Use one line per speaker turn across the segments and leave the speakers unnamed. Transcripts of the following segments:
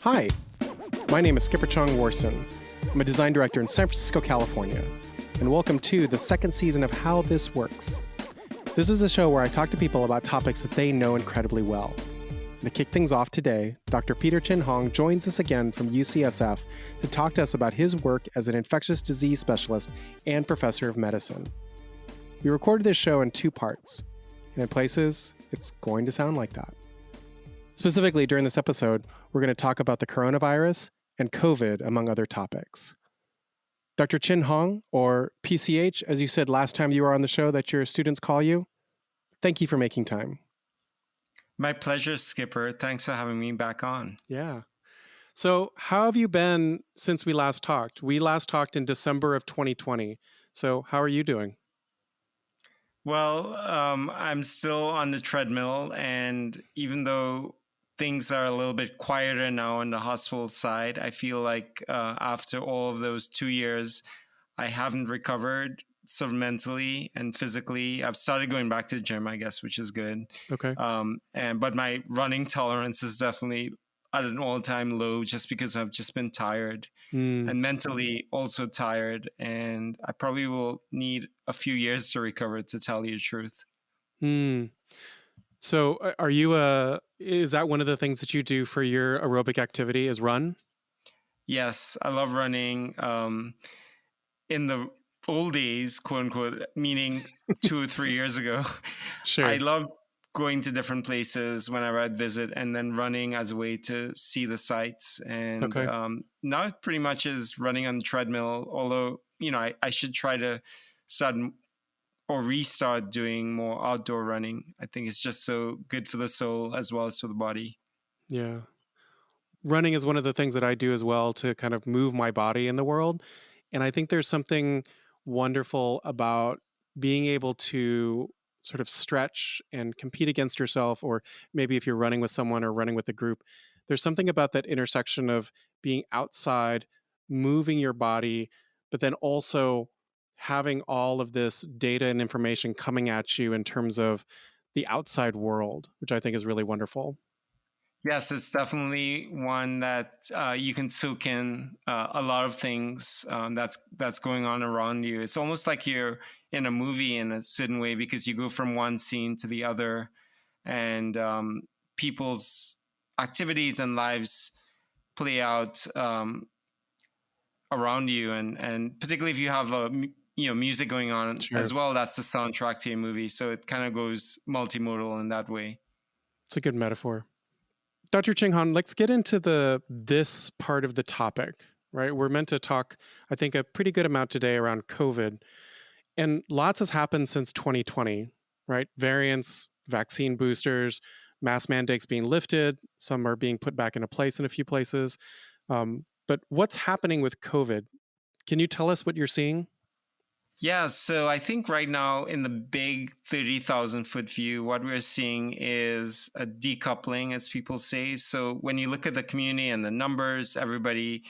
Hi, my name is Skipper Chung Warson. I'm a design director in San Francisco, California, and welcome to the second season of How This Works. This is a show where I talk to people about topics that they know incredibly well. And to kick things off today, Dr. Peter Chin Hong joins us again from UCSF to talk to us about his work as an infectious disease specialist and professor of medicine. We recorded this show in two parts, and in places, it's going to sound like that. Specifically, during this episode, we're going to talk about the coronavirus and COVID, among other topics. Dr. Chin Hong, or PCH, as you said last time you were on the show that your students call you, thank you for making time.
My pleasure, Skipper. Thanks for having me back on.
Yeah. So how have you been since we last talked? We last talked in December of 2020. So how are you doing?
Well, I'm still on the treadmill, and even though things are a little bit quieter now on the hospital side, I feel like after all of those 2 years, I haven't recovered sort of mentally and physically. I've started going back to the gym, I guess, which is good.
Okay.
But my running tolerance is definitely at an all-time low just because I've just been tired and mentally also tired. And I probably will need a few years to recover, to tell you the truth.
So is that one of the things that you do for your aerobic activity is run?
Yes, I love running. In the old days, quote unquote, meaning 2 or 3 years ago,
Sure.
I loved going to different places whenever I'd visit and then running as a way to see the sights. And
Okay.
Now it pretty much is running on the treadmill, although, I should try to start or restart doing more outdoor running. I think it's just so good for the soul as well as for the body.
Yeah. Running is one of the things that I do as well to kind of move my body in the world. And I think there's something wonderful about being able to sort of stretch and compete against yourself, or maybe if you're running with someone or running with a group, there's something about that intersection of being outside, moving your body, but then also having all of this data and information coming at you in terms of the outside world, which I think is really wonderful.
Yes, it's definitely one that you can soak in a lot of things that's going on around you. It's almost like you're in a movie in a certain way because you go from one scene to the other, and people's activities and lives play out around you, and particularly if you have music going on as well, that's the soundtrack to your movie. So it kind of goes multimodal in that way.
It's a good metaphor. Dr. Chin Hong, let's get into this part of the topic, right? We're meant to talk, I think, a pretty good amount today around COVID. And lots has happened since 2020, right? Variants, vaccine boosters, mask mandates being lifted. Some are being put back into place in a few places. But what's happening with COVID? Can you tell us what you're seeing?
Yeah, so I think right now in the big 30,000 foot view, what we're seeing is a decoupling, as people say. So when you look at the community and the numbers, everybody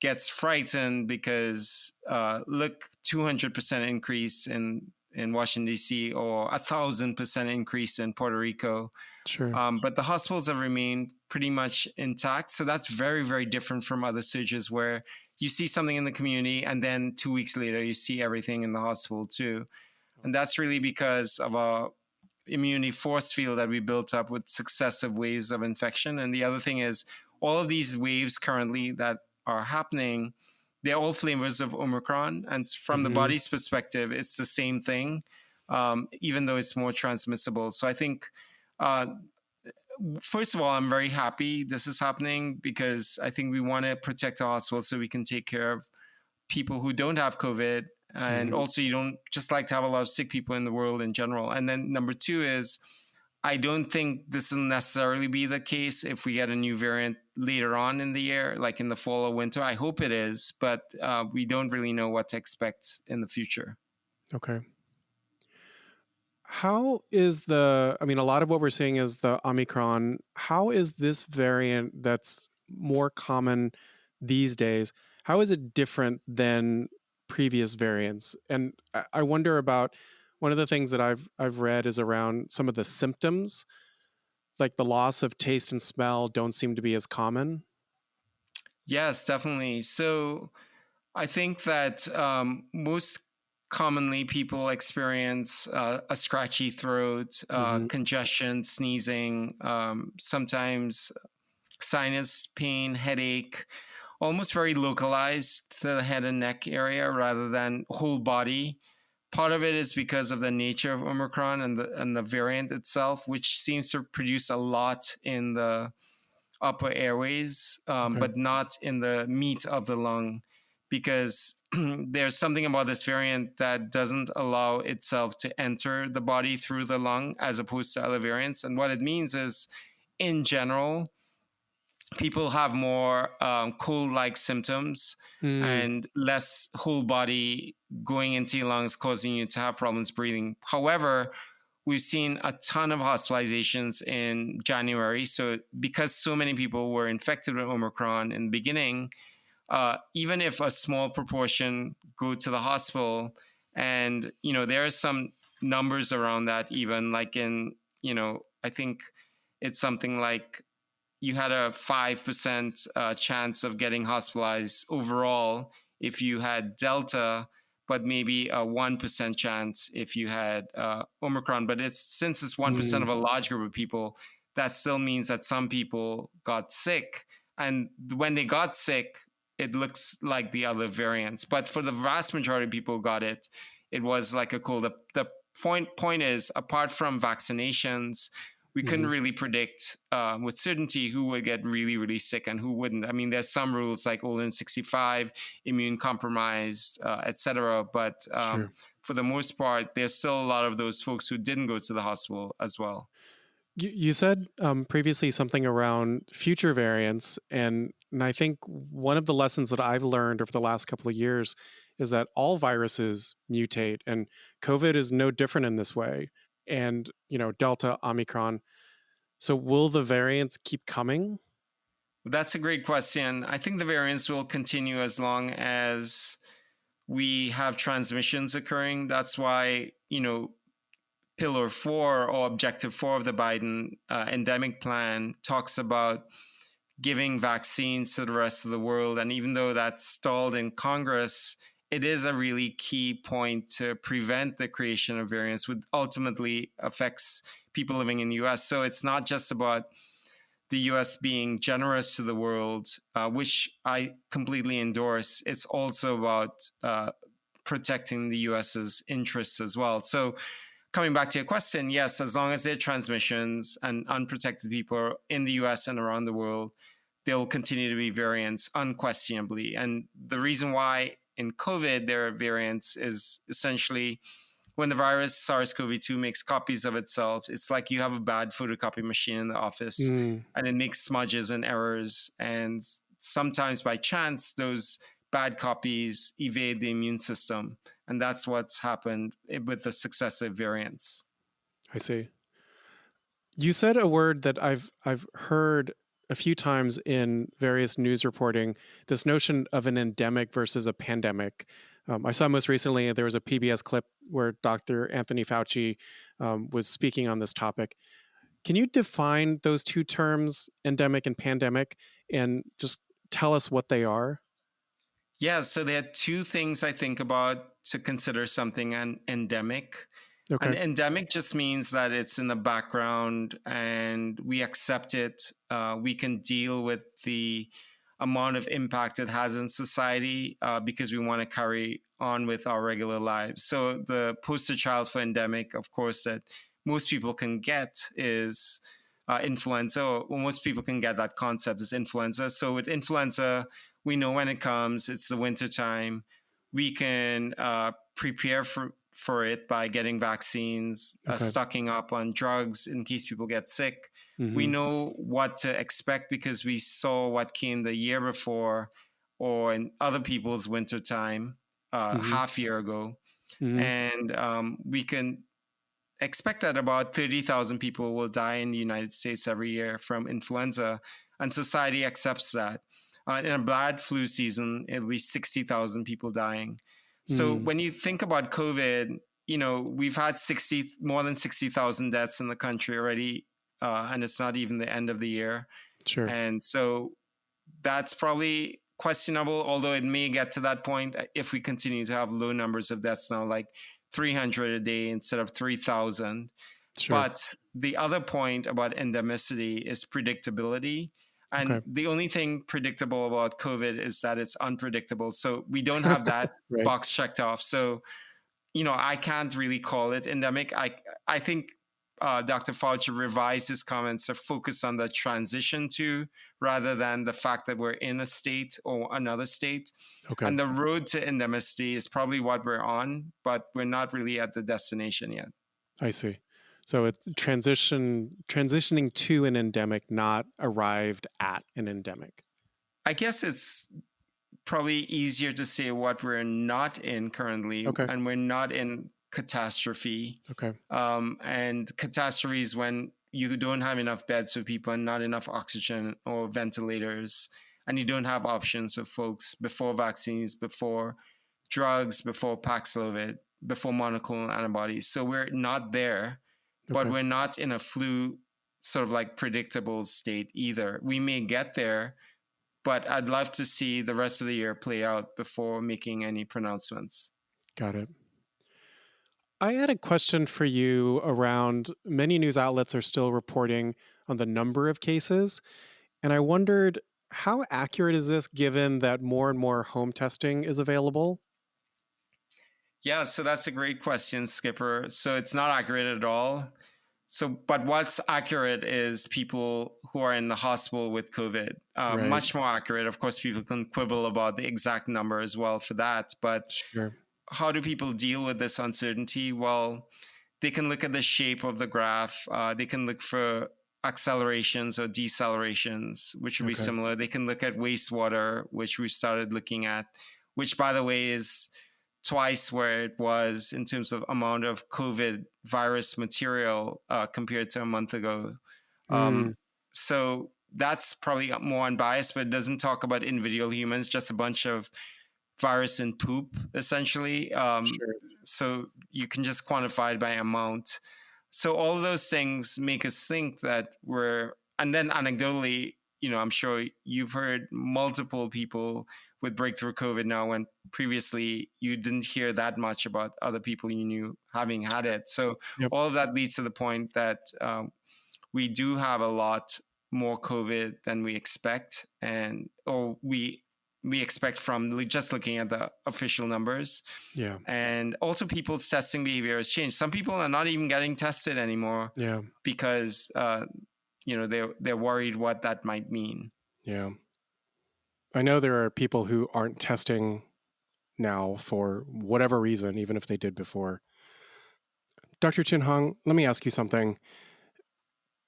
gets frightened because look, 200% increase in Washington, D.C., or 1,000% increase in Puerto Rico.
Sure.
But the hospitals have remained pretty much intact. So that's very, very different from other surges where you see something in the community and then 2 weeks later, you see everything in the hospital too. And that's really because of our immunity force field that we built up with successive waves of infection. And the other thing is all of these waves currently that are happening, they're all flavors of Omicron. And from the body's perspective, it's the same thing, even though it's more transmissible. So I think, first of all, I'm very happy this is happening because I think we want to protect our hospitals so we can take care of people who don't have COVID. And also, you don't just like to have a lot of sick people in the world in general. And then number two is, I don't think this will necessarily be the case if we get a new variant later on in the year, like in the fall or winter. I hope it is, but we don't really know what to expect in the future.
Okay. How is a lot of what we're seeing is the Omicron. How is this variant that's more common these days? How is it different than previous variants? And I wonder about one of the things that I've read is around some of the symptoms, like the loss of taste and smell don't seem to be as common.
Yes, definitely. So I think that most commonly people experience a scratchy throat,
Hmm.
congestion, sneezing, sometimes sinus pain, headache, almost very localized to the head and neck area rather than whole body. Part of it is because of the nature of Omicron and the variant itself, which seems to produce a lot in the upper airways,
Okay.
but not in the meat of the lung, because there's something about this variant that doesn't allow itself to enter the body through the lung as opposed to other variants. And what it means is, in general, people have more cold-like symptoms
Mm.
and less whole body going into your lungs, causing you to have problems breathing. However, we've seen a ton of hospitalizations in January. So because so many people were infected with Omicron in the beginning, even if a small proportion go to the hospital, and there are some numbers around that, even like in I think it's something like you had a 5% chance of getting hospitalized overall if you had Delta, but maybe a 1% chance if you had Omicron. But since it's 1% of
Mm.
a large group of people, that still means that some people got sick. And when they got sick, it looks like the other variants. But for the vast majority of people who got it, it was like a cold. The point is, apart from vaccinations, we couldn't
Hmm.
really predict with certainty who would get really, really sick and who wouldn't. I mean, there's some rules like older than 65, immune compromised, etc. But
Sure.
for the most part, there's still a lot of those folks who didn't go to the hospital as well.
You said previously something around future variants, and I think one of the lessons that I've learned over the last couple of years is that all viruses mutate, and COVID is no different in this way. And Delta, Omicron. So will the variants keep coming?
That's a great question. I think the variants will continue as long as we have transmissions occurring. That's why, Pillar 4 or Objective 4 of the Biden endemic plan talks about giving vaccines to the rest of the world. And even though that's stalled in Congress, it is a really key point to prevent the creation of variants, which ultimately affects people living in the US. So it's not just about the US being generous to the world, which I completely endorse. It's also about protecting the US's interests as well. So coming back to your question, yes, as long as there are transmissions and unprotected people in the US and around the world, there will continue to be variants unquestionably. And the reason why in COVID there are variants is essentially when the virus SARS-CoV-2 makes copies of itself, it's like you have a bad photocopy machine in the office
Mm,
and it makes smudges and errors. And sometimes by chance, those bad copies evade the immune system. And that's what's happened with the successive variants.
I see. You said a word that I've heard a few times in various news reporting. This notion of an endemic versus a pandemic. I saw most recently there was a PBS clip where Dr. Anthony Fauci was speaking on this topic. Can you define those two terms, endemic and pandemic, and just tell us what they are?
Yeah, so there are two things I think about to consider something an endemic. An
Okay.
endemic just means that it's in the background and we accept it. We can deal with the amount of impact it has in society because we want to carry on with our regular lives. So the poster child for endemic, of course, that most people can get is influenza, or most people can get that concept is influenza. So with influenza, we know when it comes, it's the winter time. We can prepare for it by getting vaccines,
Okay.
stocking up on drugs in case people get sick. We
Hmm.
know what to expect because we saw what came the year before or in other people's winter time
Hmm.
half year ago.
Hmm.
And we can expect that about 30,000 people will die in the United States every year from influenza, and society accepts that. In a bad flu season, it'll be 60,000 people dying. So
Mm.
when you think about COVID, we've had more than 60,000 deaths in the country already, and it's not even the end of the year.
Sure.
And so that's probably questionable, although it may get to that point if we continue to have low numbers of deaths now, like 300 a day instead of 3,000.
Sure.
But the other point about endemicity is predictability. And
Okay.
the only thing predictable about COVID is that it's unpredictable. So we don't have that
Right.
box checked off. So, I can't really call it endemic. I think Dr. Fauci revised his comments to focus on the transition to rather than the fact that we're in a state or another state.
Okay.
And the road to endemicity is probably what we're on, but we're not really at the destination yet.
I see. So it's transitioning to an endemic, not arrived at an endemic.
I guess it's probably easier to say what we're not in currently,
Okay.
and we're not in catastrophe.
Okay.
And catastrophe is when you don't have enough beds for people and not enough oxygen or ventilators, and you don't have options for folks before vaccines, before drugs, before Paxlovid, before monoclonal antibodies. So we're not there, but
Okay.
we're not in a flu sort of like predictable state either. We may get there, but I'd love to see the rest of the year play out before making any pronouncements.
Got it. I had a question for you around many news outlets are still reporting on the number of cases. And I wondered, how accurate is this given that more and more home testing is available?
Yeah, so that's a great question, Skipper. So it's not accurate at all. But what's accurate is people who are in the hospital with COVID.
Right.
Much more accurate. Of course, people can quibble about the exact number as well for that. But
Sure.
how do people deal with this uncertainty? Well, they can look at the shape of the graph. They can look for accelerations or decelerations, which would be
Okay.
similar. They can look at wastewater, which we started looking at, which, by the way, is twice where it was in terms of amount of COVID virus material compared to a month ago. So that's probably more unbiased, but it doesn't talk about individual humans, just a bunch of virus in poop, essentially.
Sure.
So you can just quantify it by amount. So all of those things make us think that and then anecdotally, I'm sure you've heard multiple people with breakthrough COVID now when previously you didn't hear that much about other people you knew having had it. So
Yep.
all of that leads to the point that we do have a lot more COVID than we expect, or we expect from just looking at the official numbers.
Yeah.
And also people's testing behavior has changed. Some people are not even getting tested anymore.
Yeah.
Because they're worried what that might mean.
Yeah. I know there are people who aren't testing now for whatever reason, even if they did before. Dr. Chin Hong, let me ask you something.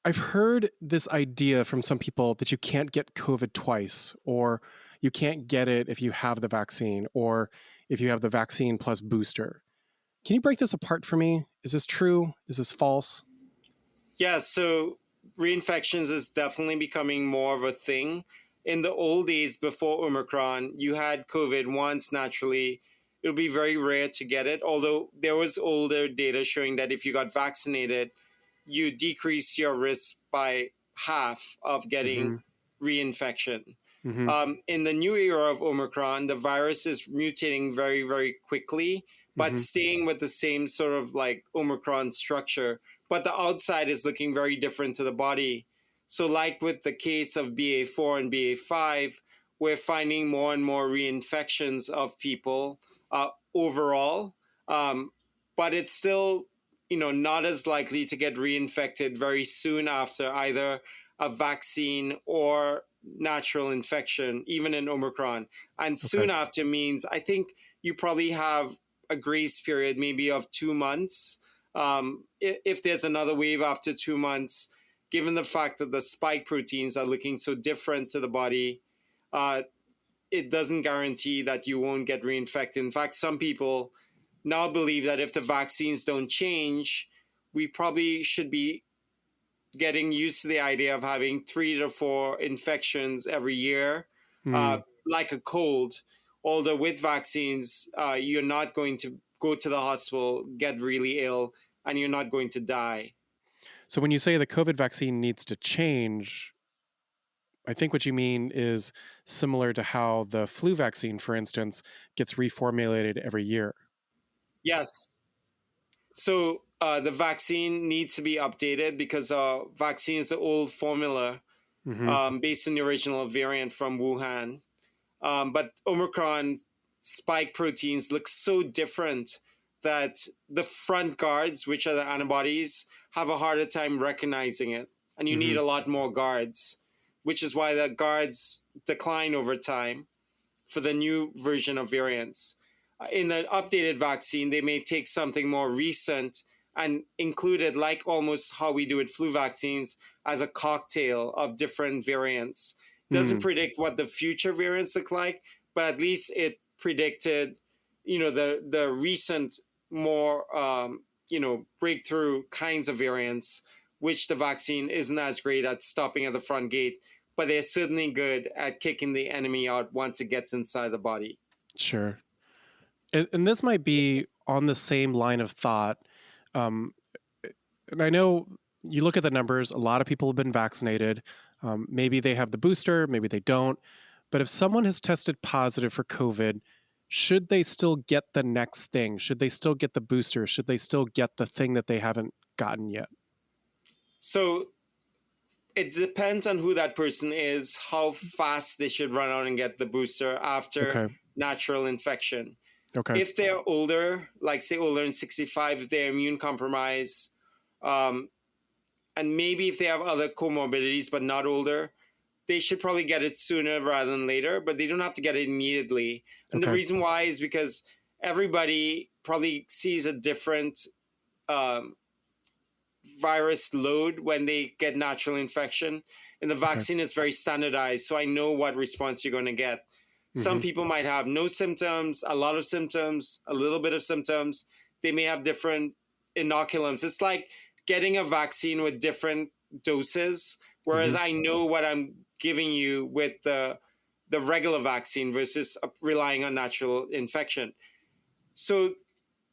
I've heard this idea from some people that you can't get COVID twice, or you can't get it if you have the vaccine, or if you have the vaccine plus booster. Can you break this apart for me? Is this true? Is this false?
Yeah, so reinfections is definitely becoming more of a thing. In the old days before Omicron, you had COVID once naturally. It would be very rare to get it, although there was older data showing that if you got vaccinated, you decrease your risk by half of getting reinfection. In the new era of Omicron, the virus is mutating very, very quickly, but staying with the same sort of like Omicron structure. But the outside is looking very different to the body. So like with the case of BA4 and BA5, we're finding more and more reinfections of people overall. But it's still, not as likely to get reinfected very soon after either a vaccine or natural infection, even in Omicron. And soon after means, I think you probably have a grace period maybe of 2 months. If there's another wave after 2 months, given the fact that the spike proteins are looking so different to the body, it doesn't guarantee that you won't get reinfected. In fact, some people now believe that if the vaccines don't change, we probably should be getting used to the idea of having 3 to 4 infections every year, like a cold. Although with vaccines, you're not going to go to the hospital, get really ill, and you're not going to die.
So when you say the COVID vaccine needs to change, I think what you mean is similar to how the flu vaccine, for instance, gets reformulated every year.
Yes. So the vaccine needs to be updated because vaccine is the old formula
Mm-hmm.
based on the original variant from Wuhan. But Omicron spike proteins look so different that the front guards, which are the antibodies, have a harder time recognizing it. And you
Mm-hmm.
need a lot more guards, which is why the guards decline over time for the new version of variants. In the updated vaccine, they may take something more recent and include it, like almost how we do with flu vaccines, as a cocktail of different variants. Doesn't
Mm.
predict what the future variants look like, but at least it predicted, the recent more breakthrough kinds of variants, which the vaccine isn't as great at stopping at the front gate, but they're certainly good at kicking the enemy out once it gets inside the body.
Sure. And this might be on the same line of thought. Um, and I know you look at the numbers, a lot of people have been vaccinated. Maybe they have the booster, maybe they don't. But if someone has tested positive for COVID, should they still get the next thing? Should they still get the booster? Should they still get the thing that they haven't gotten yet?
So it depends on who that person is, how fast they should run out and get the booster after
Okay.
natural infection.
Okay.
If they're older, like say older than 65, if they're immune compromised, um, and maybe if they have other comorbidities but not older, they should probably get it sooner rather than later, but they don't have to get it immediately. And the
Okay.
reason why is because everybody probably sees a different um, virus load when they get natural infection. And the
Okay.
vaccine is very standardized, so I know what response you're going to get. Some
Mm-hmm.
people might have no symptoms, a lot of symptoms, a little bit of symptoms. They may have different inoculums. It's like getting a vaccine with different doses, whereas
Mm-hmm.
I know what I'm giving you with the regular vaccine versus relying on natural infection. So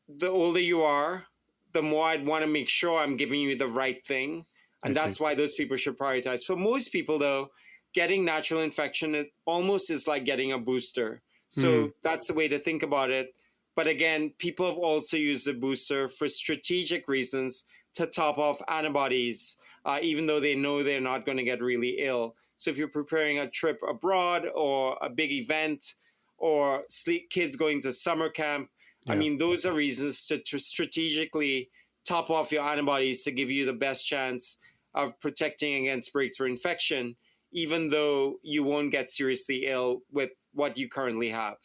the older you are, the more I'd want to make sure I'm giving you the right thing.
I
And
see.
that's why those people should prioritize. For most people, though, getting natural infection it almost is like getting a booster.
Mm.
So that's the way to think about it. But again, people have also used the booster for strategic reasons to top off antibodies, even though they know they're not going to get really ill. So if you're preparing a trip abroad or a big event or kids going to summer camp, I
Yeah.
mean, those are reasons to strategically top off your antibodies to give you the best chance of protecting against breakthrough infection, even though you won't get seriously ill with what you currently have.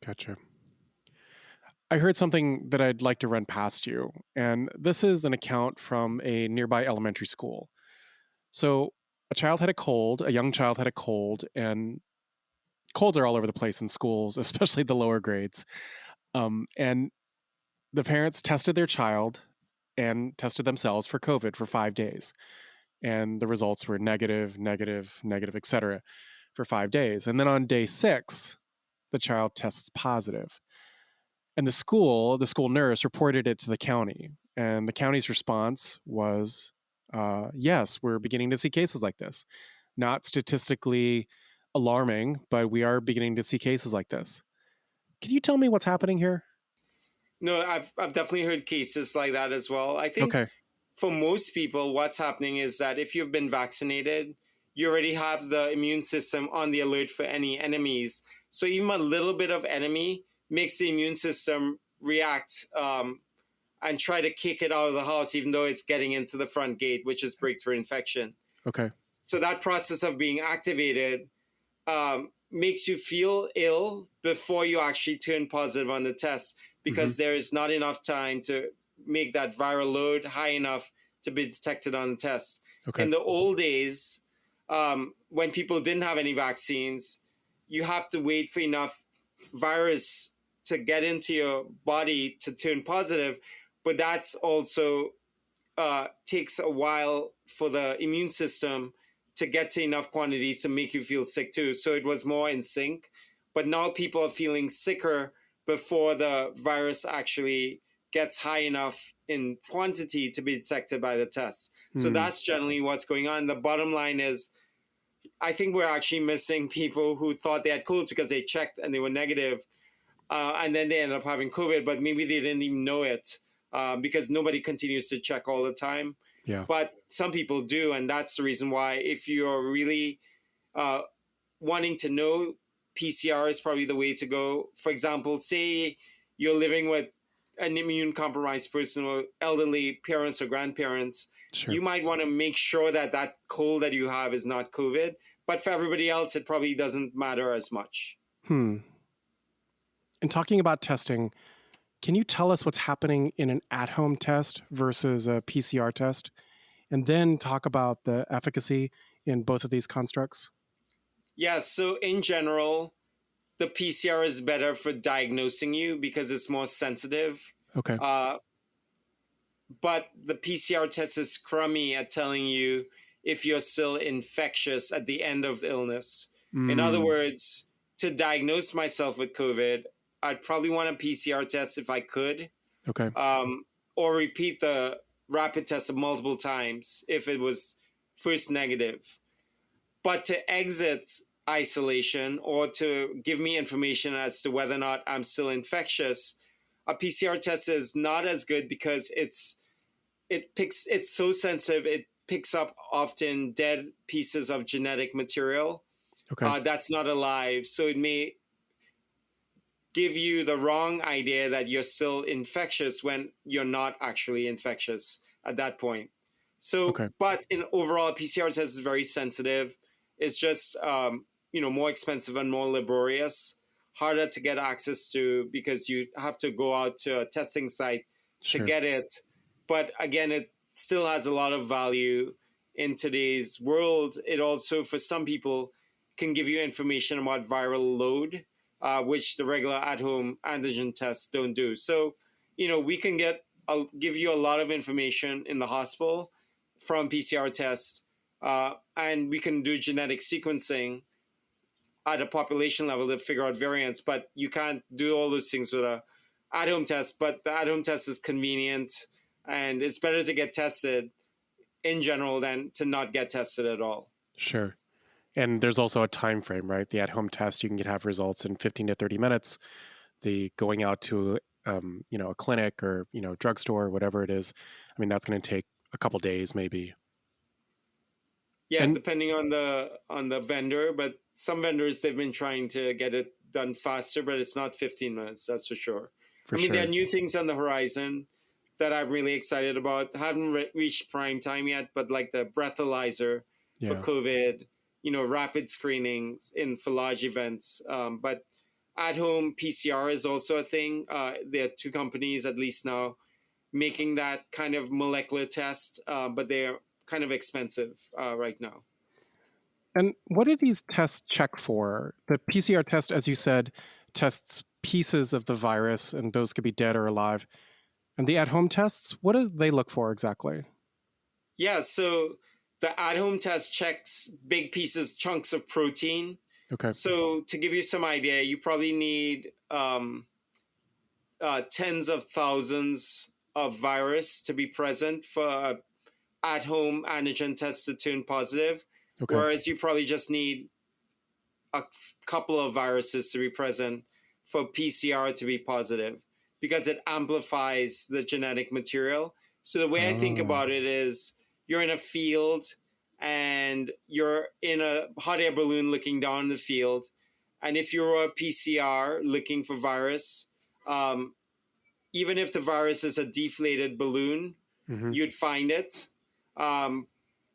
Gotcha. I heard something that I'd like to run past you, and this is an account from a nearby elementary school. So, a young child had a cold, and colds are all over the place in schools, especially the lower grades. And the parents tested their child and tested themselves for COVID for 5 days. And the results were negative, negative, negative, etc. for 5 days. And then on day 6, the child tests positive. And the school nurse reported it to the county. And the county's response was, yes, we're beginning to see cases like this. Not statistically alarming, but we are beginning to see cases like this. Can you tell me what's happening here?
No, I've definitely heard cases like that as well. I think
Okay.
for most people, what's happening is that if you've been vaccinated, you already have the immune system on the alert for any enemies. So even a little bit of enemy makes the immune system react and try to kick it out of the house, even though it's getting into the front gate, which is breakthrough infection.
Okay.
So that process of being activated makes you feel ill before you actually turn positive on the test,
Mm-hmm.
because there is not enough time to make that viral load high enough to be detected on the test.
Okay.
In the old days, when people didn't have any vaccines, you have to wait for enough virus to get into your body to turn positive, but that's also takes a while for the immune system to get to enough quantities to make you feel sick too. So it was more in sync. But now people are feeling sicker before the virus actually gets high enough in quantity to be detected by the test. So
Hmm.
that's generally what's going on. The bottom line is I think we're actually missing people who thought they had colds because they checked and they were negative, and then they ended up having COVID, but maybe they didn't even know it because nobody continues to check all the time.
Yeah.
But some people do, and that's the reason why if you're really uh, wanting to know, PCR is probably the way to go. For example, say you're living with an immune compromised person or elderly parents or grandparents,
Sure.
you might want to make sure that that cold that you have is not COVID. But for everybody else, it probably doesn't matter as much.
And talking about testing, can you tell us what's happening in an at-home test versus a PCR test? And then talk about the efficacy in both of these constructs?
Yeah, so in general, the PCR is better for diagnosing you because it's more sensitive.
Okay.
Uh, but the PCR test is crummy at telling you if you're still infectious at the end of the illness. In other words, to diagnose myself with COVID, I'd probably want a PCR test if I could,
Okay.
or repeat the rapid test multiple times if it was first negative. But to exit isolation or to give me information as to whether or not I'm still infectious, a PCR test is not as good because it's so sensitive. It picks up often dead pieces of genetic material
Okay.
that's not alive. So it may give you the wrong idea that you're still infectious when you're not actually infectious at that point. So,
Okay.
but in overall, PCR test is very sensitive. It's just, more expensive and more laborious, harder to get access to because you have to go out to a testing site to
Sure.
get it. But again, it still has a lot of value in today's world. It also, for some people, can give you information about viral load, which the regular at-home antigen tests don't do. So, we can give you a lot of information in the hospital from PCR tests, and we can do genetic sequencing at a population level to figure out variants. But you can't do all those things with a at-home test. But the at-home test is convenient, and it's better to get tested in general than to not get tested at all.
Sure. And there's also a time frame, right? The at-home test, you can have results in 15 to 30 minutes. The going out to, a clinic or, drugstore, whatever it is, I mean, that's going to take a couple days maybe.
Yeah,
And
depending on the vendor, but some vendors they've been trying to get it done faster, but it's not 15 minutes, that's for sure.
for
There
sure.
are new things on the horizon that I'm really excited about. Haven't reached prime time yet, but like the breathalyzer for
Yeah.
COVID, rapid screenings for large events. But at home PCR is also a thing. There are two companies, at least now, making that kind of molecular test, but they're kind of expensive right now.
And what do these tests check for? The PCR test, as you said, tests pieces of the virus, and those could be dead or alive. And the at-home tests, what do they look for exactly?
Yeah, so the at-home test checks big pieces, chunks of protein.
Okay.
So to give you some idea, you probably need tens of thousands of virus to be present for at-home antigen test to turn positive,
Okay.
whereas you probably just need a couple of viruses to be present for PCR to be positive because it amplifies the genetic material. So the way I think
Oh.
about it is you're in a field and you're in a hot air balloon looking down the field. And if you're a PCR looking for virus, even if the virus is a deflated balloon,
Mm-hmm.
you'd find it.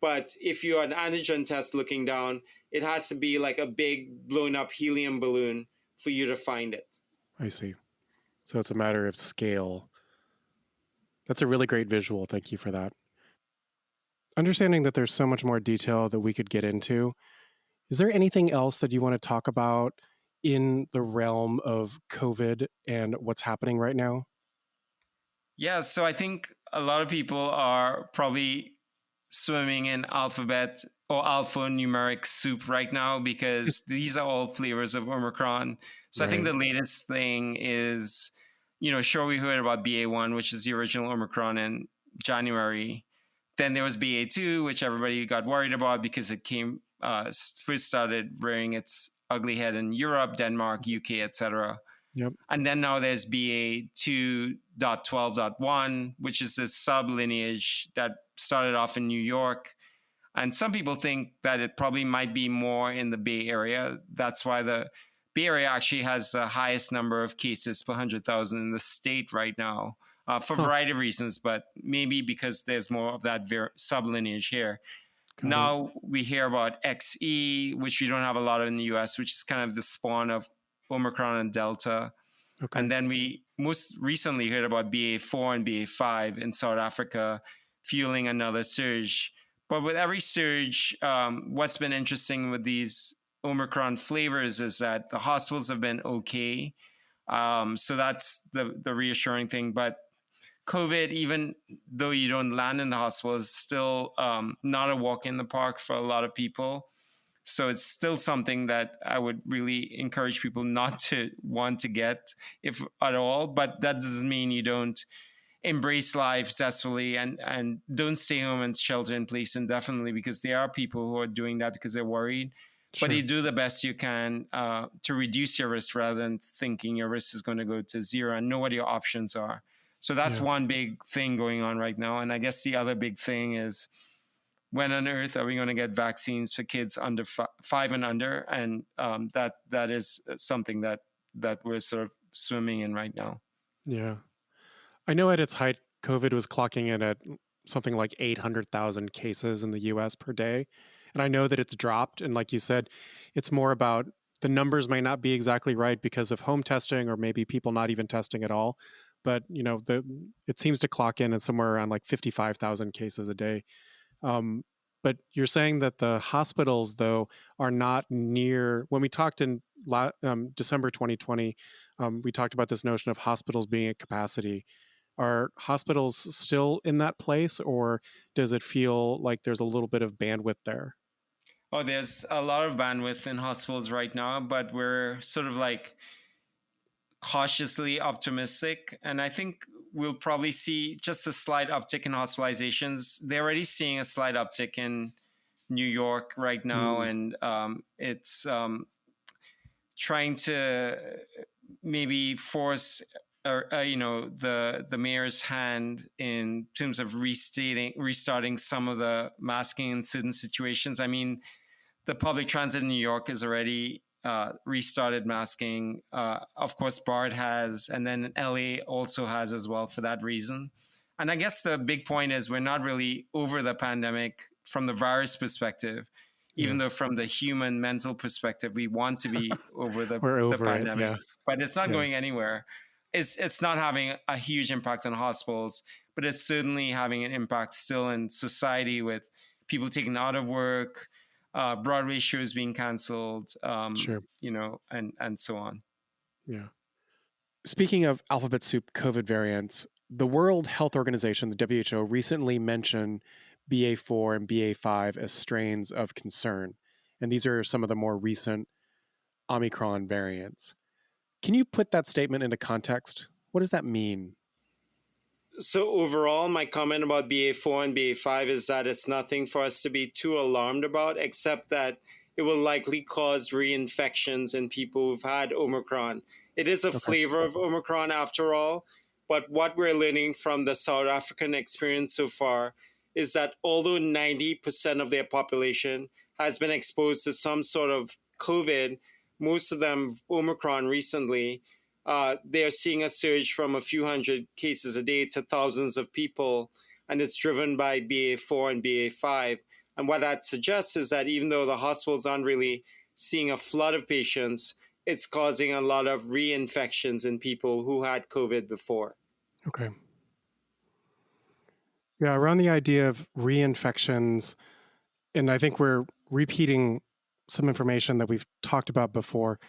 But if you're an antigen test looking down, it has to be like a big blown up helium balloon for you to find it.
I see. So it's a matter of scale. That's a really great visual. Thank you for that. Understanding that there's so much more detail that we could get into, is there anything else that you want to talk about in the realm of COVID and what's happening right now?
Yeah, so I think a lot of people are probably swimming in alphabet or alphanumeric soup right now because these are all flavors of Omicron. So I think
Right.
the latest thing is, sure, we heard about BA1, which is the original Omicron in January. Then there was BA2, which everybody got worried about because it came first started rearing its ugly head in Europe, Denmark, UK, etc.
Yep.
And then now there's BA 2.12.1, which is this sub-lineage that started off in New York. And some people think that it probably might be more in the Bay Area. That's why the Bay Area actually has the highest number of cases per 100,000 in the state right now, for a variety of reasons, but maybe because there's more of that sub-lineage here. Now we hear about XE, which we don't have a lot of in the US, which is kind of the spawn of Omicron and Delta. Okay. And then we most recently heard about BA4 and BA5 in South Africa, fueling another surge. But with every surge, what's been interesting with these Omicron flavors is that the hospitals have been okay. So that's the reassuring thing. But COVID, even though you don't land in the hospital, is still not a walk in the park for a lot of people. So it's still something that I would really encourage people not to want to get, if at all. But that doesn't mean you don't embrace life zestfully and don't stay home and shelter in place indefinitely, because there are people who are doing that because they're worried. Sure. But you do the best you can to reduce your risk rather than thinking your risk is going to go to zero and know what your options are. So that's one big thing going on right now. And I guess the other big thing is, when on earth are we going to get vaccines for kids under 5 and under? And that is something that we're sort of swimming in right now.
Yeah. I know at its height, COVID was clocking in at something like 800,000 cases in the US per day. And I know that it's dropped. And like you said, it's more about the numbers may not be exactly right because of home testing or maybe people not even testing at all. But, you know, it seems to clock in at somewhere around like 55,000 cases a day. But you're saying that the hospitals, though, are not near. When we talked in December 2020, we talked about this notion of hospitals being at capacity. Are hospitals still in that place, or does it feel like there's a little bit of bandwidth there?
Oh, there's a lot of bandwidth in hospitals right now, but we're sort of like cautiously optimistic. And I think we'll probably see just a slight uptick in hospitalizations. They're already seeing a slight uptick in New York right now. And it's trying to maybe force the mayor's hand in terms of restarting some of the masking in certain situations. I mean, the public transit in New York is already restarted masking. Of course, BART has, and then LA also has as well for that reason. And I guess the big point is we're not really over the pandemic from the virus perspective, even though from the human mental perspective, we want to be over the pandemic. But it's not going anywhere. It's not having a huge impact on hospitals, but it's certainly having an impact still in society with people taken out of work, Broadway shows being canceled, and so on.
Yeah. Speaking of alphabet soup COVID variants, the World Health Organization, the WHO, recently mentioned BA4 and BA5 as strains of concern. And these are some of the more recent Omicron variants. Can you put that statement into context? What does that mean?
So overall, my comment about BA4 and BA5 is that it's nothing for us to be too alarmed about, except that it will likely cause reinfections in people who've had Omicron. It is a flavor of Omicron after all, but what we're learning from the South African experience so far is that although 90% of their population has been exposed to some sort of COVID, most of them Omicron recently, they're seeing a surge from a few hundred cases a day to thousands of people, and it's driven by BA4 and BA5. And what that suggests is that even though the hospitals aren't really seeing a flood of patients, it's causing a lot of reinfections in people who had COVID before.
Okay. Yeah, around the idea of reinfections, and I think we're repeating some information that we've talked about before,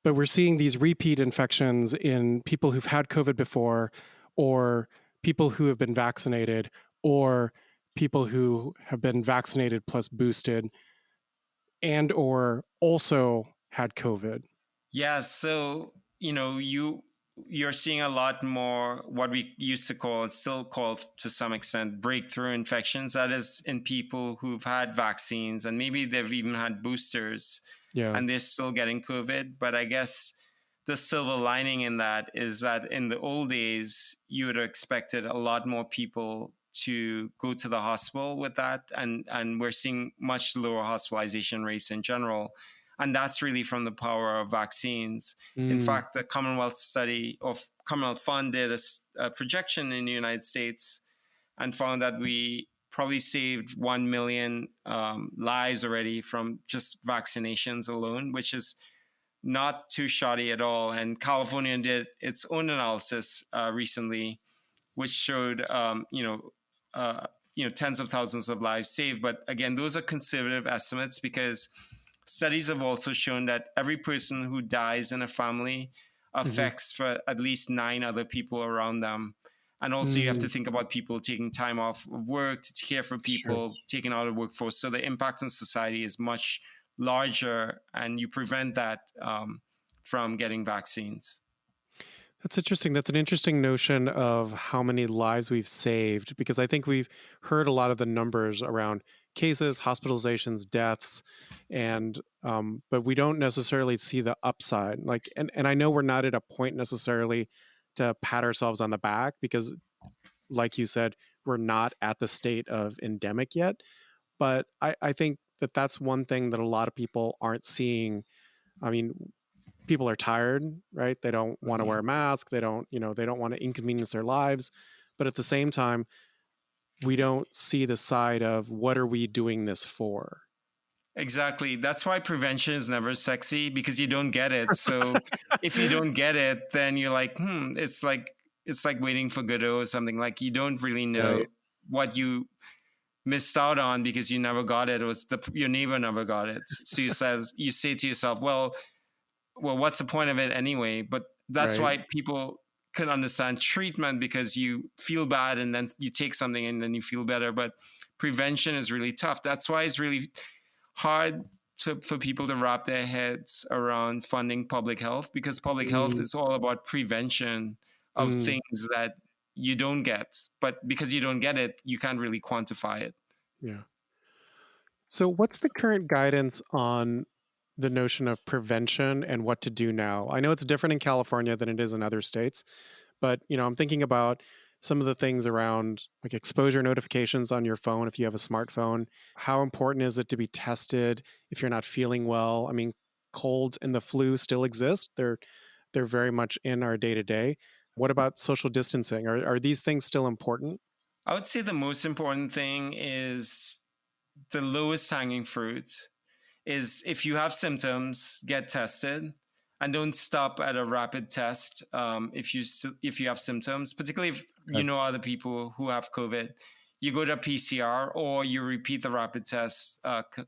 but we're seeing these repeat infections in people who've had COVID before, or people who have been vaccinated, or people who have been vaccinated plus boosted, and or also had COVID.
Yeah, so, you're seeing a lot more what we used to call and still call to some extent breakthrough infections. That is in people who've had vaccines and maybe they've even had boosters
Yeah.
and they're still getting COVID. But I guess the silver lining in that is that in the old days, you would have expected a lot more people to go to the hospital with that. And we're seeing much lower hospitalization rates in general. And that's really from the power of vaccines. In
Mm.
fact, the Commonwealth Fund did a projection in the United States and found that we probably saved 1 million lives already from just vaccinations alone, which is not too shoddy at all. And California did its own analysis recently, which showed, tens of thousands of lives saved. But again, those are conservative estimates because studies have also shown that every person who dies in a family affects for at least 9 other people around them. And also, you have to think about people taking time off of work to care for people, taking out of the workforce. So the impact on society is much larger, and you prevent that from getting vaccines.
That's interesting. That's an interesting notion of how many lives we've saved, because I think we've heard a lot of the numbers around cases, hospitalizations, deaths, and but we don't necessarily see the upside. Like, and I know we're not at a point necessarily to pat ourselves on the back because, like you said, we're not at the state of endemic yet. But I think that that's one thing that a lot of people aren't seeing. I mean, people are tired, right? They don't want to wear a mask. They don't want to inconvenience their lives. But at the same time, we don't see the side of what are we doing this for?
Exactly. That's why prevention is never sexy, because you don't get it. So if you don't get it, then you're like, it's like waiting for Godot or something. Like you don't really know
Right.
what you missed out on because you never got it. It was your neighbor never got it. So you say to yourself, well, what's the point of it anyway? But that's
Right.
why people can understand treatment, because you feel bad and then you take something and then you feel better. But prevention is really tough. That's why it's really hard for people to wrap their heads around funding public health, because public health is all about prevention of things that you don't get. But because you don't get it, you can't really quantify it.
Yeah. So what's the current guidance on the notion of prevention and what to do now? I know it's different in California than it is in other states, but I'm thinking about some of the things around like exposure notifications on your phone if you have a smartphone. How important is it to be tested if you're not feeling well? I mean, colds and the flu still exist. They're very much in our day to day. What about social distancing? Are these things still important?
I would say the most important thing is the lowest hanging fruit is if you have symptoms, get tested, and don't stop at a rapid test if you have symptoms, particularly if you know other people who have COVID. You go to a PCR or you repeat the rapid test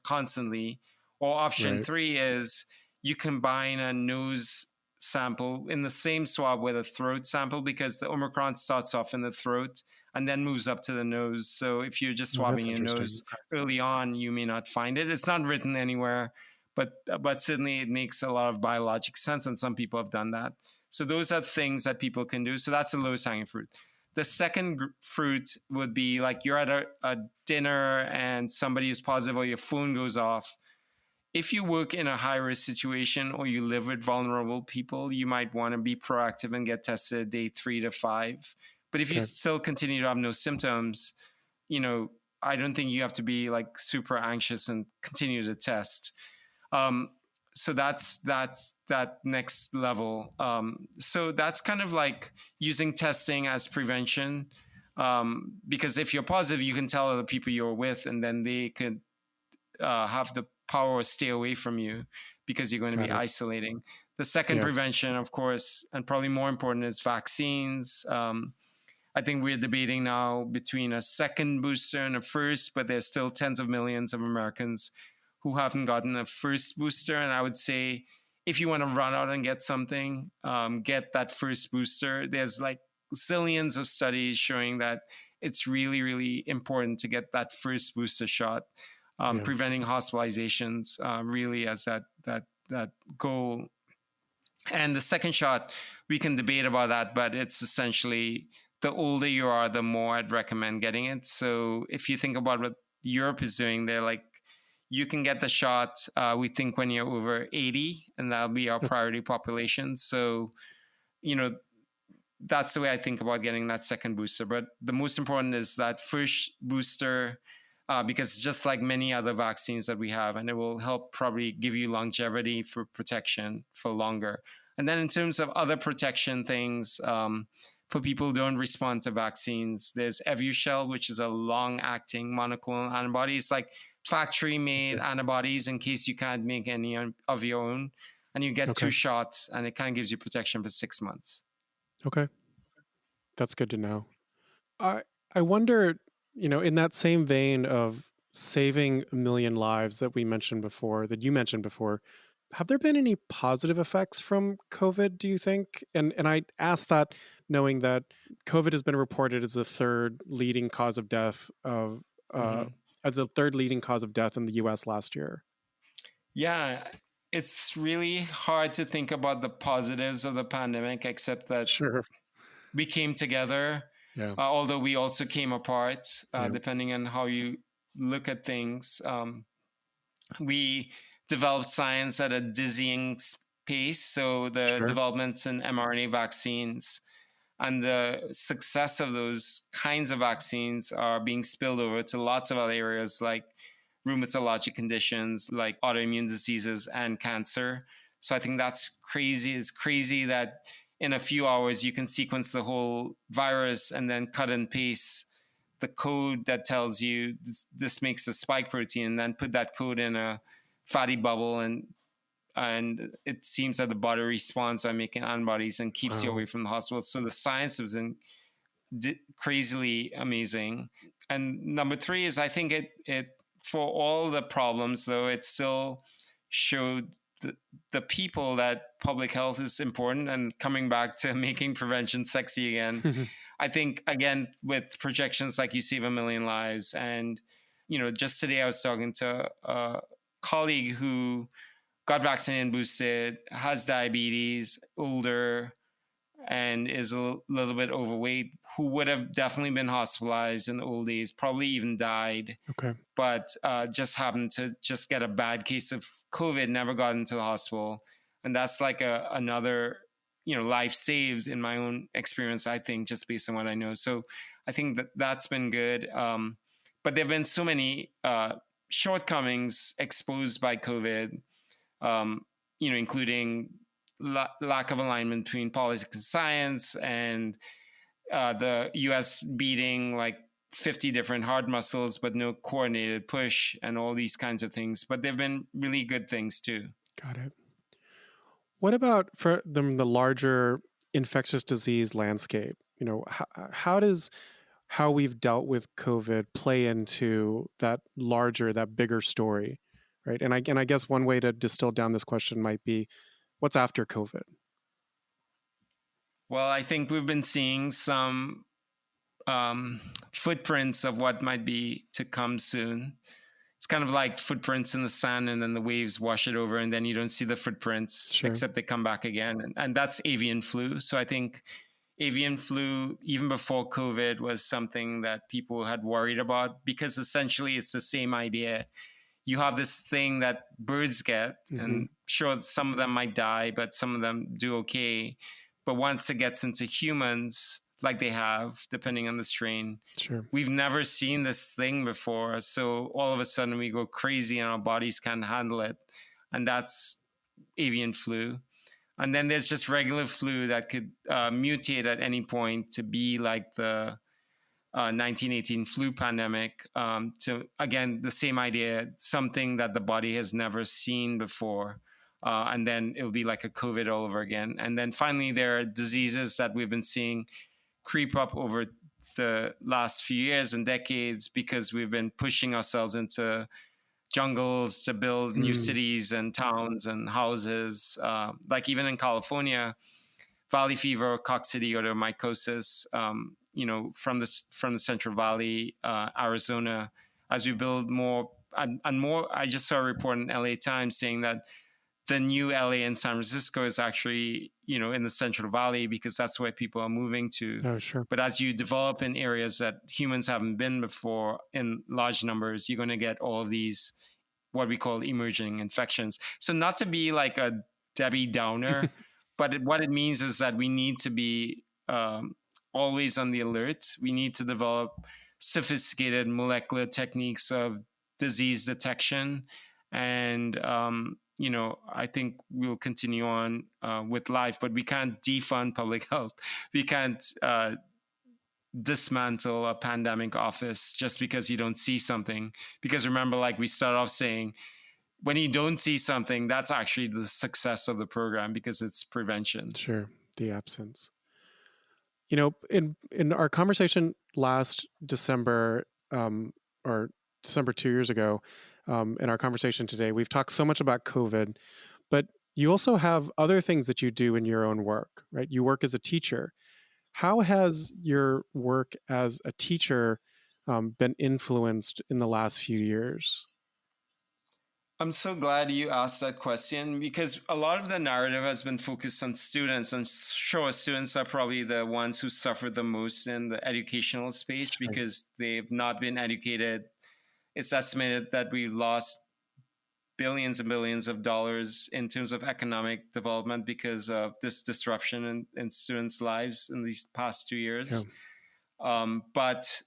constantly. Or option
Right.
3 is you combine a nose sample in the same swab with a throat sample, because the Omicron starts off in the throat and then moves up to the nose. So if you're just
Oh, that's
swabbing your
interesting.
nose early on, you may not find it. It's not written anywhere, but certainly it makes a lot of biologic sense, and some people have done that. So those are things that people can do. So that's the lowest hanging fruit. The second fruit would be like you're at a dinner and somebody is positive or your phone goes off. If you work in a high risk situation or you live with vulnerable people, you might want to be proactive and get tested day 3 to 5. But if you
Okay.
still continue to have no symptoms, I don't think you have to be like super anxious and continue to test. So that's that next level. So that's kind of like using testing as prevention, because if you're positive, you can tell other people you're with, and then they could have the power to stay away from you because you're going to
Got
be
it.
isolating. The second
Yeah.
prevention, of course, and probably more important, is vaccines. I think we're debating now between a second booster and a first, but there's still tens of millions of Americans who haven't gotten a first booster. And I would say if you want to run out and get something, get that first booster. There's like zillions of studies showing that it's really, really important to get that first booster shot. Preventing hospitalizations really as that goal. And the second shot, we can debate about that, but it's essentially the older you are, the more I'd recommend getting it. So if you think about what Europe is doing, they're like, you can get the shot, we think, when you're over 80, and that'll be our priority population. So, that's the way I think about getting that second booster. But the most important is that first booster, because just like many other vaccines that we have, and it will help probably give you longevity for protection for longer. And then in terms of other protection things, for people who don't respond to vaccines, there's Evusheld, which is a long-acting monoclonal antibody. It's like factory-made antibodies in case you can't make any of your own. And you get 2 shots, and it kind of gives you protection for 6 months.
Okay. That's good to know. I wonder, in that same vein of saving a million lives that you mentioned before, have there been any positive effects from COVID, do you think? And I ask that knowing that COVID has been reported as the third leading cause of death in the US last year.
Yeah, it's really hard to think about the positives of the pandemic, except that we came together, although we also came apart, depending on how you look at things. We developed science at a dizzying pace. So the developments in mRNA vaccines and the success of those kinds of vaccines are being spilled over to lots of other areas like rheumatologic conditions, like autoimmune diseases and cancer. So I think that's crazy. It's crazy that in a few hours you can sequence the whole virus and then cut and paste the code that tells you this makes a spike protein, and then put that code in a fatty bubble, and it seems that the body responds by making antibodies and keeps you away from the hospital. So the science was crazily amazing. And number 3 is, I think it for all the problems, though, it still showed the people that public health is important, and coming back to making prevention sexy again. I think, again, with projections like you save a million lives. And, just today I was talking to a colleague who got vaccinated and boosted, has diabetes, older, and is a little bit overweight, who would have definitely been hospitalized in the old days, probably even died. But just happened to just get a bad case of COVID, never got into the hospital. And that's like another, life saved in my own experience, I think, just based on what I know. So I think that's been good. But there have been so many shortcomings exposed by COVID, including lack of alignment between politics and science, and the US beating like 50 different hard muscles, but no coordinated push, and all these kinds of things. But they've been really good things too.
Got it. What about for the larger infectious disease landscape? How does how we've dealt with COVID play into that bigger story, right? And I guess one way to distill down this question might be, what's after COVID?
Well, I think we've been seeing some footprints of what might be to come soon. It's kind of like footprints in the sand, and then the waves wash it over, and then you don't see the footprints, except they come back again. And that's avian flu. So I think avian flu, even before COVID, was something that people had worried about, because essentially it's the same idea. You have this thing that birds get, and sure, some of them might die, but some of them do okay. But once it gets into humans, like they have, depending on the strain, we've never seen this thing before. So all of a sudden we go crazy and our bodies can't handle it. And that's avian flu. And then there's just regular flu that could mutate at any point to be like the 1918 flu pandemic. To, again, the same idea, something that the body has never seen before. And then it'll be like a COVID all over again. And then finally, there are diseases that we've been seeing creep up over the last few years and decades, because we've been pushing ourselves into jungles to build new cities and towns and houses. Like even in California, valley fever, coccidioidomycosis, from the Central Valley, Arizona, as we build more and more. I just saw a report in LA Times saying that the new LA and San Francisco is actually, in the Central Valley, because that's where people are moving to.
Oh, sure.
But as you develop in areas that humans haven't been before in large numbers, you're going to get all of these, what we call emerging infections. So not to be like a Debbie Downer, but what it means is that we need to be always on the alert. We need to develop sophisticated molecular techniques of disease detection. And, I think we'll continue on with life, but we can't defund public health. We can't dismantle a pandemic office just because you don't see something. Because remember, like we started off saying, when you don't see something, that's actually the success of the program, because it's prevention.
Sure. The absence. In our conversation last December, or December 2 years ago, in our conversation today, we've talked so much about COVID, but you also have other things that you do in your own work, right? You work as a teacher. How has your work as a teacher been influenced in the last few years?
I'm so glad you asked that question, because a lot of the narrative has been focused on students, and sure, students are probably the ones who suffer the most in the educational space because they've not been educated. It's estimated that we've lost billions and billions of dollars in terms of economic development because of this disruption in students' lives in these past 2 years. Yeah. But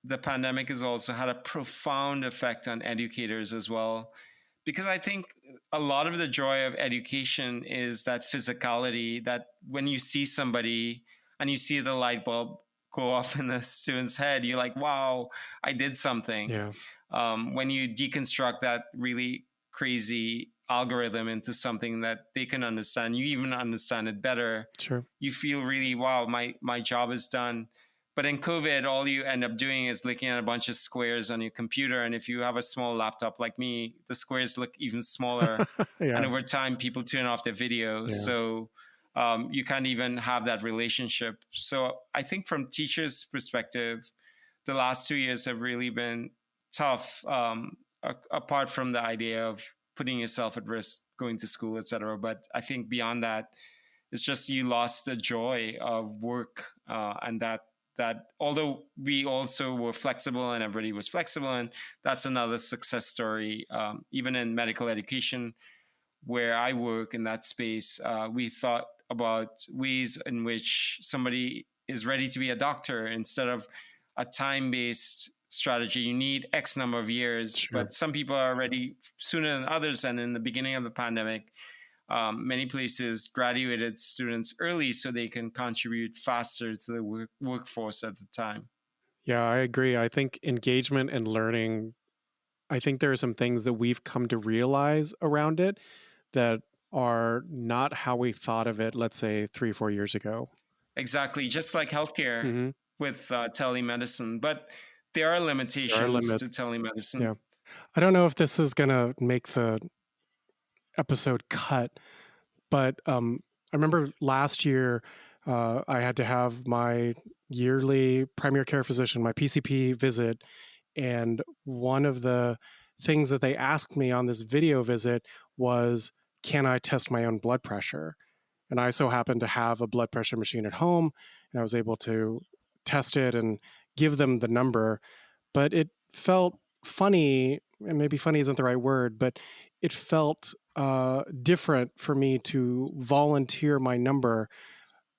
the pandemic has also had a profound effect on educators as well, because I think a lot of the joy of education is that physicality, that when you see somebody and you see the light bulb go off in the student's head, you're like, wow, I did something.
Yeah.
When you deconstruct that really crazy algorithm into something that they can understand, you even understand it better.
Sure.
You feel really, wow, my job is done. But in COVID, all you end up doing is looking at a bunch of squares on your computer. And if you have a small laptop like me, the squares look even smaller.
Yeah.
And over time, people turn off their video. Yeah. So you can't even have that relationship. So I think from teachers' perspective, the last 2 years have really been tough, apart from the idea of putting yourself at risk, going to school, etc. But I think beyond that, it's just you lost the joy of work, and that although we also were flexible and everybody was flexible, and that's another success story. Even in medical education, where I work in that space, we thought about ways in which somebody is ready to be a doctor instead of a time-based strategy. You need X number of years, sure. But some people are ready sooner than others. And in the beginning of the pandemic, many places graduated students early so they can contribute faster to the workforce at the time.
Yeah, I agree. I think engagement and learning, I think there are some things that we've come to realize around it that are not how we thought of it, let's say 3-4 years ago.
Exactly. Just like healthcare with telemedicine. But there are limitations to telemedicine.
Yeah. I don't know if this is going to make the episode cut, but I remember last year I had to have my yearly primary care physician, my PCP visit, and one of the things that they asked me on this video visit was, can I test my own blood pressure? And I so happened to have a blood pressure machine at home, and I was able to test it and give them the number. But it felt funny, and maybe funny isn't the right word, but it felt different for me to volunteer my number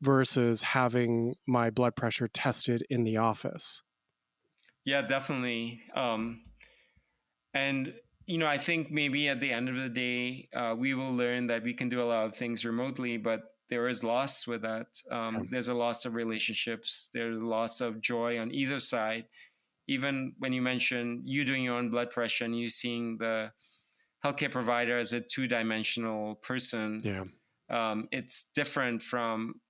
versus having my blood pressure tested in the office.
Yeah, definitely. And, I think maybe at the end of the day, we will learn that we can do a lot of things remotely, but there is loss with that. There's a loss of relationships. There's a loss of joy on either side. Even when you mention you doing your own blood pressure and you seeing the healthcare provider as a two-dimensional person, it's different from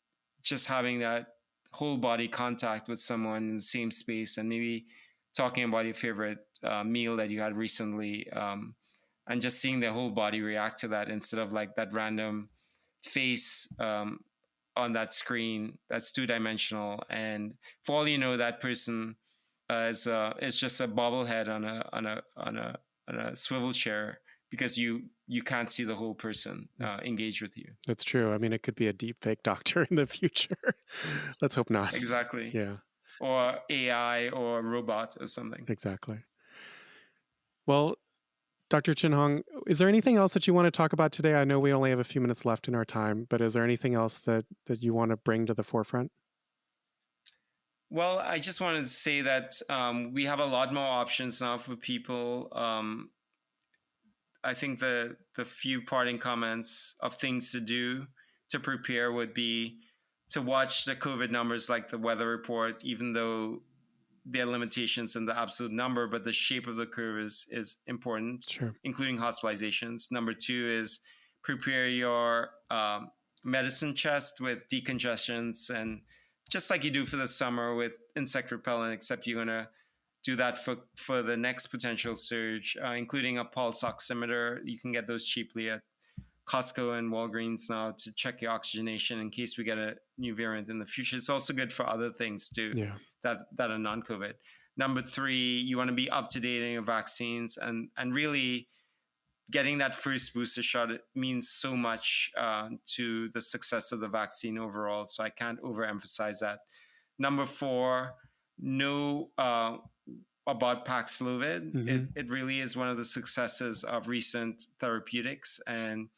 just having that whole body contact with someone in the same space and maybe talking about your favorite meal that you had recently, and just seeing their whole body react to that instead of like that random face on that screen that's two-dimensional. And for all you know, that person is just a bobblehead on a swivel chair because you you can't see the whole person engage with you.
That's true. I mean, it could be a deep fake doctor in the future. Let's hope not.
Exactly.
Yeah.
Or AI or a robot or something.
Exactly. Well, Dr. Chin Hong, is there anything else that you want to talk about today? I know we only have a few minutes left in our time, but is there anything else that you want to bring to the forefront?
Well, I just wanted to say that we have a lot more options now for people. I think the few parting comments of things to do to prepare would be to watch the COVID numbers like the weather report, even though there are limitations in the absolute number, but the shape of the curve is important,
Sure.
including hospitalizations. Number 2 is prepare your medicine chest with decongestants, and just like you do for the summer with insect repellent, except you're going to do that for the next potential surge, including a pulse oximeter. You can get those cheaply at Costco and Walgreens now to check your oxygenation in case we get a new variant in the future. It's also good for other things too, that are non-COVID. Number 3, you want to be up to date on your vaccines, and really getting that first booster shot. It means so much to the success of the vaccine overall. So I can't overemphasize that. Number 4, know about Paxlovid.
Mm-hmm.
It really is one of the successes of recent therapeutics. And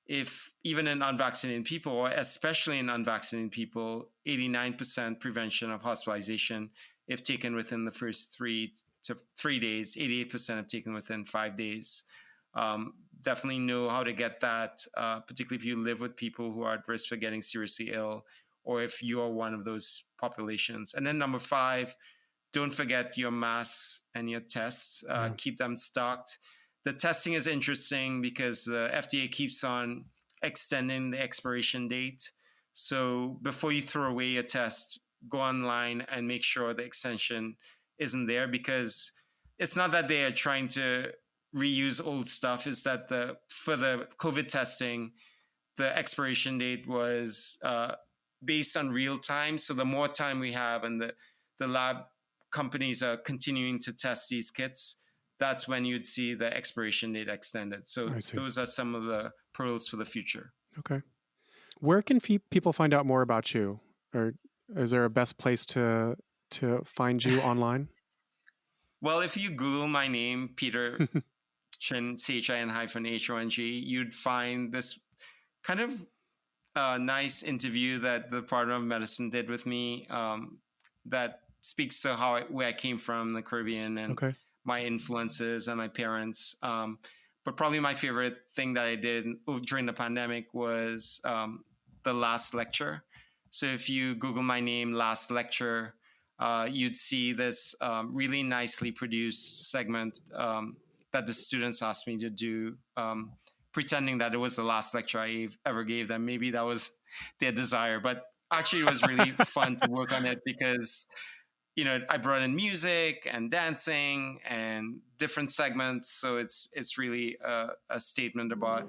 if even in unvaccinated people, or especially in unvaccinated people, 89% prevention of hospitalization if taken within the first 3 days, 88% have taken within 5 days. Definitely know how to get that, particularly if you live with people who are at risk for getting seriously ill, or if you are one of those populations. And then number 5, don't forget your masks and your tests. Keep them stocked. The testing is interesting because the FDA keeps on extending the expiration date. So before you throw away your test, go online and make sure the extension isn't there, because it's not that they are trying to reuse old stuff. It's that for the COVID testing, the expiration date was based on real time. So the more time we have and the lab companies are continuing to test these kits, that's when you'd see the expiration date extended. So those are some of the pearls for the future.
Okay. Where can people find out more about you? Or is there a best place to find you online?
Well, if you Google my name, Peter Chin, CHIN-HONG, you'd find this kind of nice interview that the Department of Medicine did with me that speaks to where I came from, the Caribbean, and my influences and my parents. But probably my favorite thing that I did during the pandemic was the last lecture. So if you Google my name, last lecture, you'd see this really nicely produced segment that the students asked me to do, pretending that it was the last lecture I ever gave them. Maybe that was their desire, but actually it was really fun to work on it because, I brought in music and dancing and different segments. So it's really a statement about,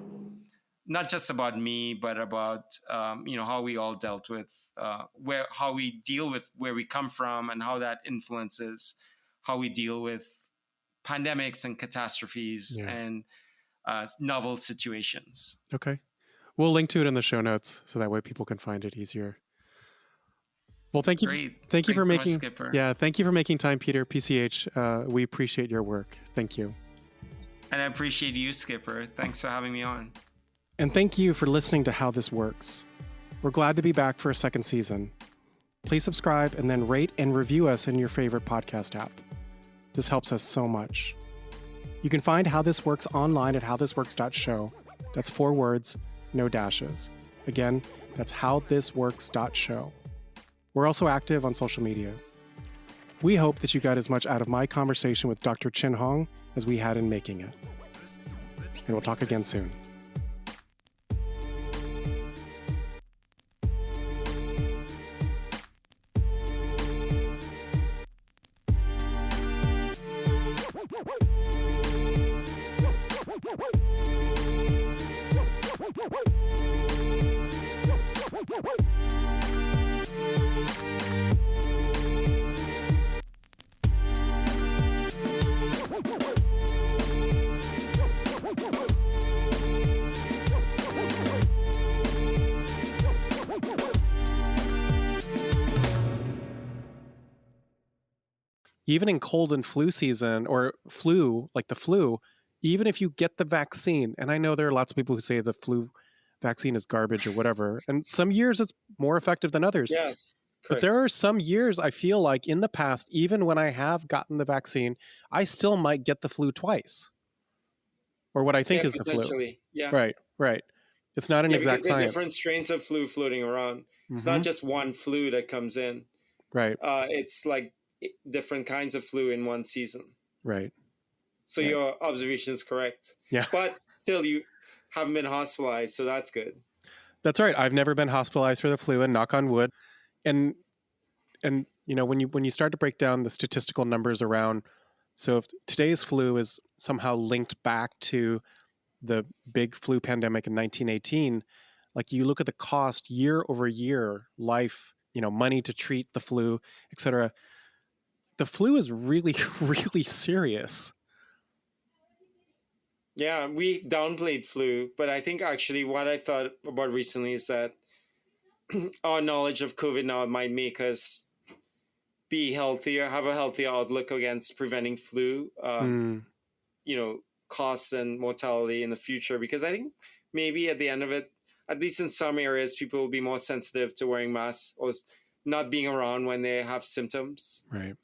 not just about me, but about, how we all dealt with, how we deal with where we come from and how that influences how we deal with pandemics and catastrophes and novel situations.
Okay. We'll link to it in the show notes so that way people can find it easier. Well, thank you.
Great.
Thank you for making.
Much, Skipper.
Yeah, thank you for making time, Peter. PCH. We appreciate your work. Thank you.
And I appreciate you, Skipper. Thanks for having me on.
And thank you for listening to How This Works. We're glad to be back for a second season. Please subscribe and then rate and review us in your favorite podcast app. This helps us so much. You can find How This Works online at howthisworks.show. That's 4 words, no dashes. Again, that's howthisworks.show. We're also active on social media. We hope that you got as much out of my conversation with Dr. Chin Hong as we had in making it. And we'll talk again soon. even in cold and flu season or flu, like the flu, even if you get the vaccine, and I know there are lots of people who say the flu vaccine is garbage or whatever, and some years it's more effective than others.
Yes,
But there
correct.
are some years I feel like in the past, even when I have gotten the vaccine, I still might get the flu twice, or what I
Yeah,
think is the flu.
potentially. Yeah.
Right, right. It's not an
Yeah,
exact
because there are different
science.
strains of flu floating around. It's
Hmm.
not just one flu that comes in.
Right,
It's like different kinds of flu in one season.
right,
So
right.
your observation is correct.
Yeah,
But still, you haven't been hospitalized, so that's good.
that's right. I've never been hospitalized for the flu, and knock on wood. And when you start to break down the statistical numbers around, so if today's flu is somehow linked back to the big flu pandemic in 1918, like you look at the cost year over year, life, money to treat the flu, etc. The flu is really, really serious.
Yeah, we downplayed flu, but I think actually what I thought about recently is that our knowledge of COVID now might make us be healthier, have a healthier outlook against preventing flu,
Mm,
costs and mortality in the future. Because I think maybe at the end of it, at least in some areas, people will be more sensitive to wearing masks or not being around when they have symptoms.
right.